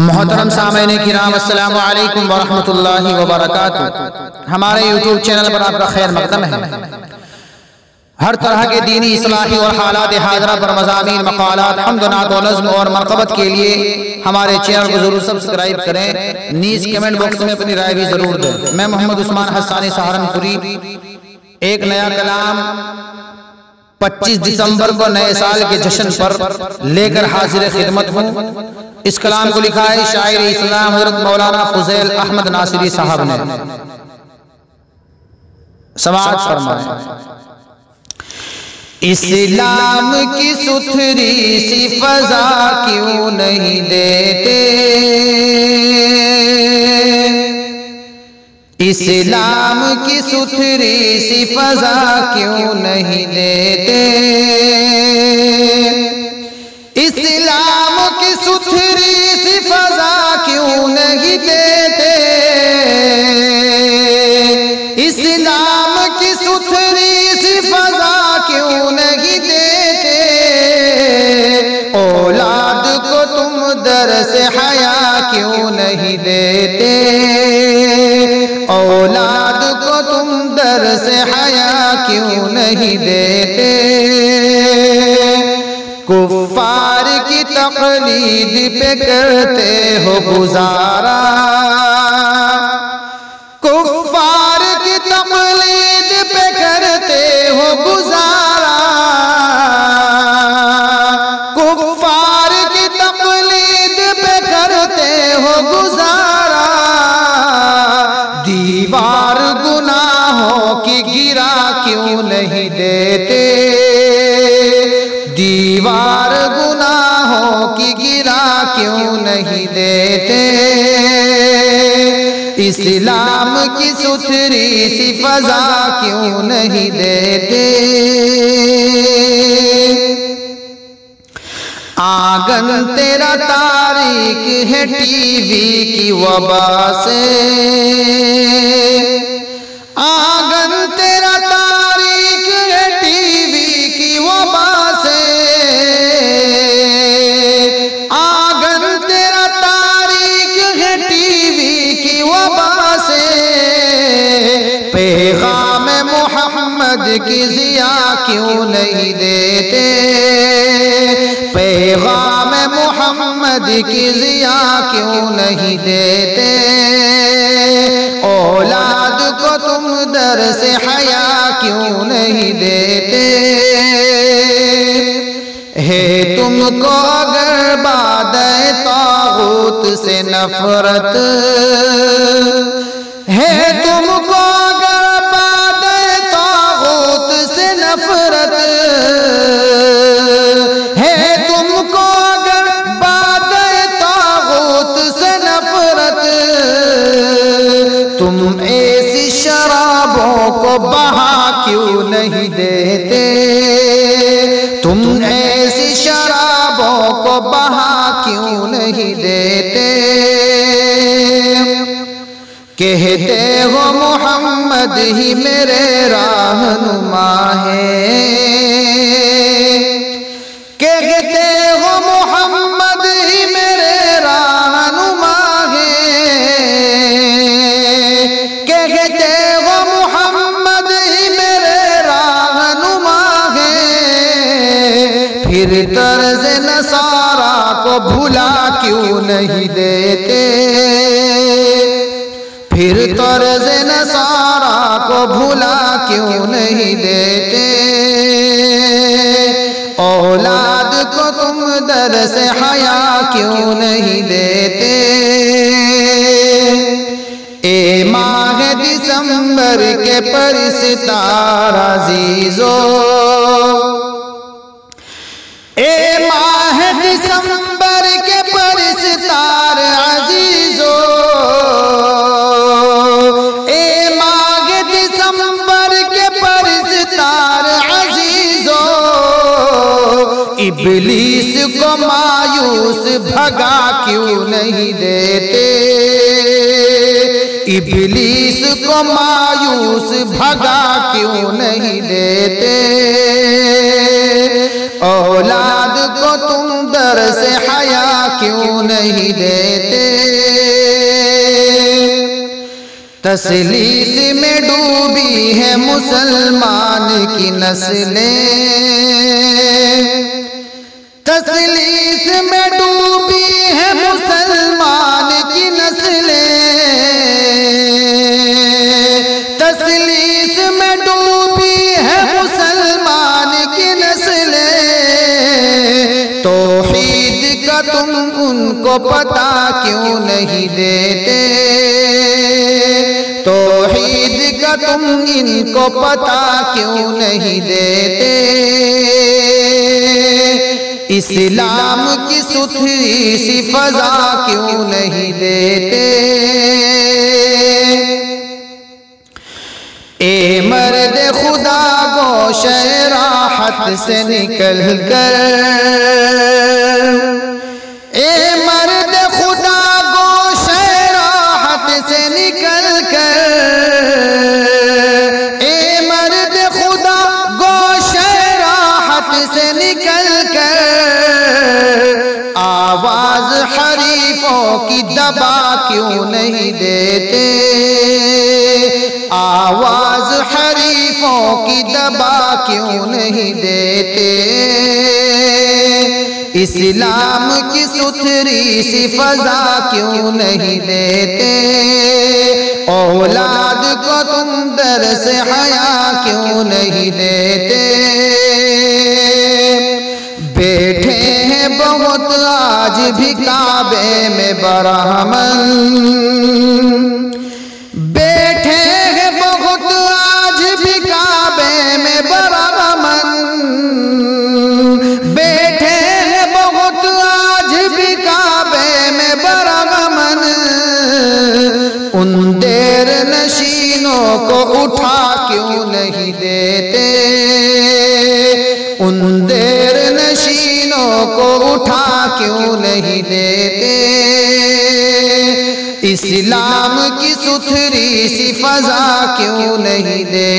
मोहतरम सामईन किराम अस्सलामु अलैकुम वरहमतुल्लाहि वबरकातुहू। हमारे यूट्यूब चैनल पर आपका खैर मकदम है। हर तरह के दीनी इस्लाही और हालात हाजरा पर मज़ामीन मक़ालात हम्द नात व नज़्म और मरक़बत के लिए हमारे चैनल को जरूर सब्सक्राइब करें। नीज कमेंट बॉक्स में अपनी राय भी जरूर दें। मैं मोहम्मद उस्मान हस्सानी सहारनपुरी एक नया कलाम 25 दिसंबर को नए साल के जश्न पर लेकर हाजिर खिदमत हूँ। इस कलाम को लिखा है शायर इस्लाम हज़रत मौलाना फुज़ैल अहमद नासिरी साहब ने। समाअत फरमाएं। इस्लाम की सुथरी सी फजा क्यों नहीं देते, इस्लाम की सुथरी सी फजा क्यों नहीं देते, इस्लाम की सुथरी सी फजा क्यों नहीं देते, इस्लाम की सुथरी सी फजा क्यों नहीं देते, औलाद को तुम दर्स हया क्यों नहीं देते, औलाद को तुम दर्स हया क्यों नहीं देते, कुफ्फार की तक़लीद पे करते हो गुजारा, कुफ्फार की तक़लीद पे करते हो गुजारा, कुफ्फार की तक़लीद पे करते हो गुजारा, दीवार गुनाहों की गिरा क्यों नहीं देते, दीवार गुनाहों की गिरा क्यों नहीं देते, इस्लाम की सुथरी सी फजा क्यों नहीं देते, आंगन तेरा तारीक है टीवी की वबा से, आंगन तेरा तारीक है टीवी की वबा से, आंगन तेरा तारीक है टीवी की वबा से, पैगाम मोहम्मद की ज़िया क्यों नहीं देते, पैगाम मोहम्मद की ज़िया क्यों नहीं देते, औलाद को तुम दर्स हया क्यों नहीं देते, है तुमको अगर बादए तागूत से नफरत, है तुमको अगर बादए तागूत से नफरत, है तुमको अगर बादए तागूत से नफरत, तुम ऐसी शराबों को बहा क्यों नहीं देते, तुम ऐसी शराबों को बहा क्यों नहीं देते, कहते हो मोहम्मद ही मेरे रहनुमा है, कहते हो मोहम्मद ही मेरे रहनुमा है, कहते हो मोहम्मद ही मेरे रहनुमा है, फिर तर्ज नसारा को भुला क्यों नहीं देते, फिर तर्ज नसारा को भुला क्यों नहीं देते, औलाद को तुम दर्स हया क्यों नहीं देते, ए माह दिसंबर के परिसितारा अज़ीज़ो, ए माह दिसंबर के परिसितार अज़ीज़ो, ए माह दिसंबर के परिसितार अज़ीज़ो, इब्लीस को मायूस भगा क्यों नहीं देते, इब्लीस को मायूस भगा क्यों नहीं देते, औलाद को तुम दर्स हया क्यों नहीं देते, तसलीस में डूबी है मुसलमान की नस्लें, तसलीस में डूबी है मुसलमान की नस्लें, तसलीस में डूबी है मुसलमान की नस्लें। तौहीद का तुम उनको पता क्यों नहीं देते, तौहीद का तुम इनको पता क्यों नहीं देते, इस्लाम की सुथरी सी फजा क्यों नहीं देते। ए मर्द खुदा गोशे राहत से निकल कर, ए मर्द खुदा गोशे राहत से निकल कर, ए मर्द खुदा गोशे राहत से निकल कर, आवाज हरीफों की दबा क्यों नहीं देते, आवाज हरीफों की दबा क्यों नहीं देते, इस्लाम की सुथरी सी फजा क्यों नहीं देते, औलाद को तुम दर्स हया क्यों नहीं देते। बैठे हैं बहुत आज भी काबे में बरहमन, बैठे हैं बहुत आज भी काबे में बरहमन, बैठे हैं बहुत आज भी काबे में बरहमन, उन देर नशीनों को उठा क्यों नहीं देते, उन देर नशीनों को उठा क्यों नहीं देते, इस्लाम की सुथरी सी फजा क्यों नहीं देते।